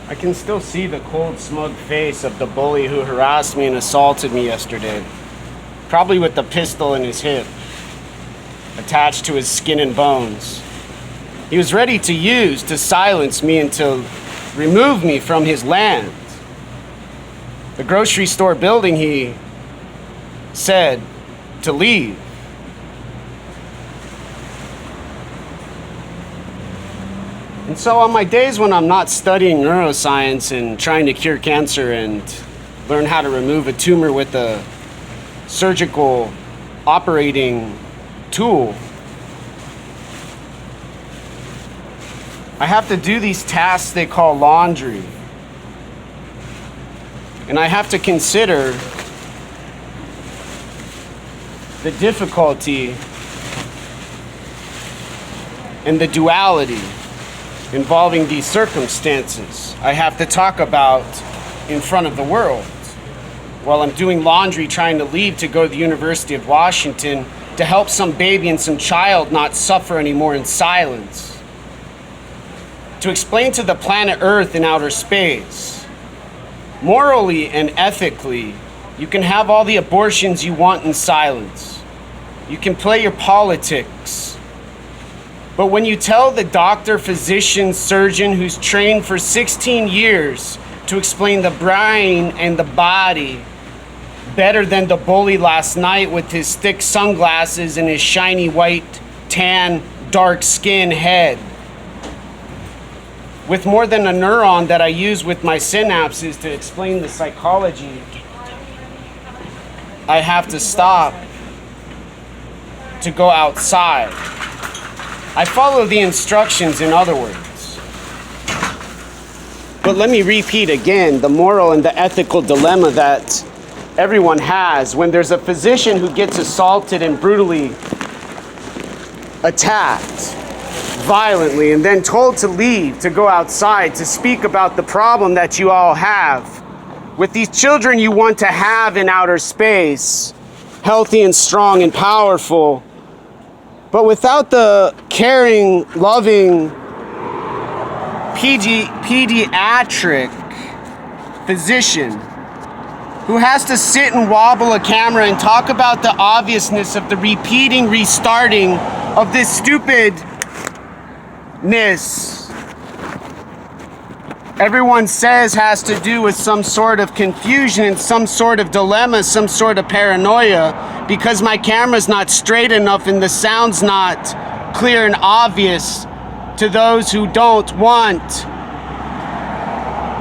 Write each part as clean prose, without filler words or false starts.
I can still see the cold, smug face of the bully who harassed me and assaulted me yesterday. Probably with the pistol in his hip, attached to his skin and bones. He was ready to use to silence me and to remove me from his land. The grocery store building, he said to leave. And so on my days when I'm not studying neuroscience and trying to cure cancer and learn how to remove a tumor with a surgical operating tool, I have to do these tasks they call laundry. And I have to consider the difficulty and the duality involving these circumstances I have to talk about in front of the world while I'm doing laundry trying to leave to go to the University of Washington to help some baby and some child not suffer anymore in silence. To explain to the planet Earth in outer space, morally and ethically, you can have all the abortions you want in silence. You can play your politics. But when you tell the doctor, physician, surgeon who's trained for 16 years to explain the brain and the body better than the bully last night with his thick sunglasses and his shiny white, tan, dark skin head, with more than a neuron that I use with my synapses to explain the psychology, I have to stop to go outside. I follow the instructions, in other words. But let me repeat again the moral and the ethical dilemma that everyone has when there's a physician who gets assaulted and brutally attacked violently and then told to leave, to go outside, to speak about the problem that you all have with these children you want to have in outer space, healthy and strong and powerful, but without the caring, loving, pediatric physician who has to sit and wobble a camera and talk about the obviousness of the repeating, restarting of this stupidness everyone says has to do with some sort of confusion and some sort of dilemma, some sort of paranoia, because my camera's not straight enough and the sound's not clear and obvious to those who don't want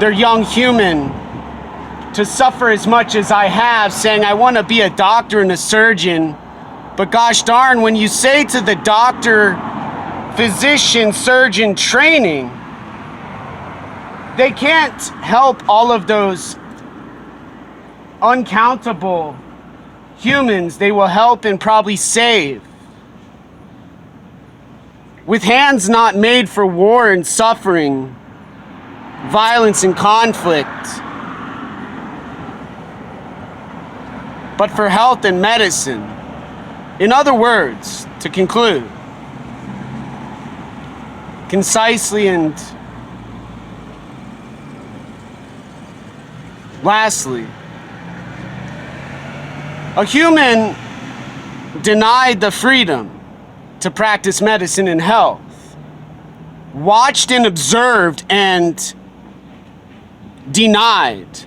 their young human to suffer as much as I have, saying I want to be a doctor and a surgeon. But gosh darn, when you say to the doctor, physician, surgeon training, they can't help all of those uncountable humans they will help and probably save. With hands not made for war and suffering, violence and conflict, but for health and medicine. In other words, to conclude, concisely and lastly, a human denied the freedom to practice medicine and health, watched and observed and denied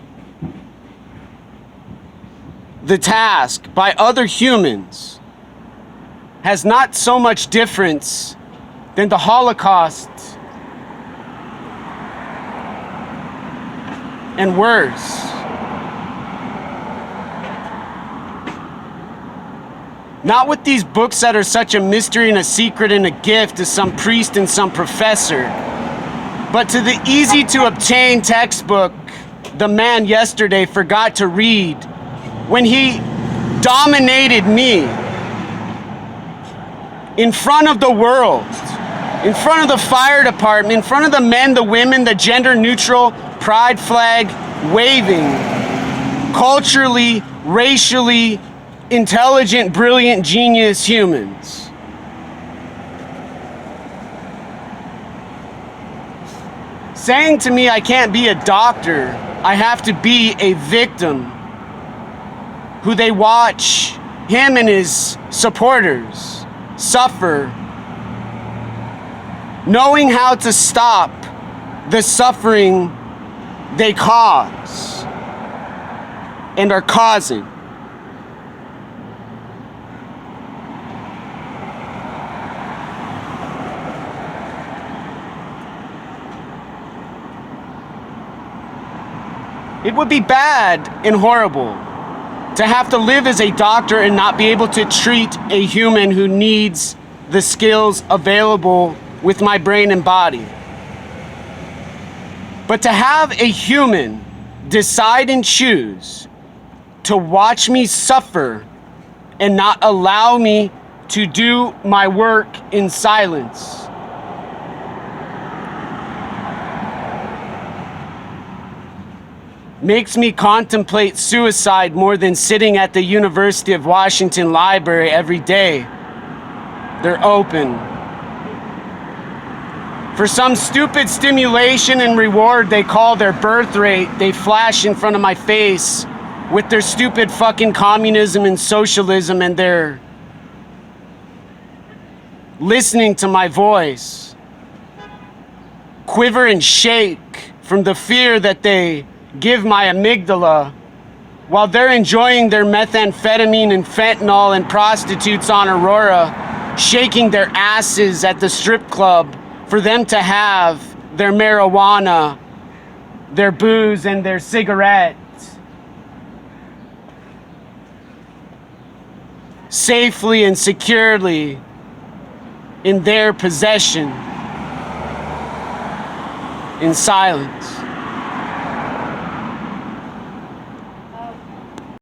the task by other humans has not so much difference than the Holocaust and worse. Not with these books that are such a mystery and a secret and a gift to some priest and some professor, but to the easy to obtain textbook the man yesterday forgot to read when he dominated me in front of the world, in front of the fire department, in front of the men, the women, the gender neutral pride flag waving, culturally, racially intelligent, brilliant, genius humans. saying to me I can't be a doctor, I have to be a victim who they watch him and his supporters suffer, knowing how to stop the suffering they cause and are causing. It would be bad and horrible to have to live as a doctor and not be able to treat a human who needs the skills available with my brain and body. But to have a human decide and choose to watch me suffer and not allow me to do my work in silence makes me contemplate suicide more than sitting at the University of Washington library every day. They're open. For some stupid stimulation and reward they call their birth rate, they flash in front of my face with their stupid fucking communism and socialism, and they're listening to my voice quiver and shake from the fear that they give my amygdala while they're enjoying their methamphetamine and fentanyl and prostitutes on Aurora, shaking their asses at the strip club for them to have their marijuana, their booze, and their cigarettes safely and securely in their possession in silence.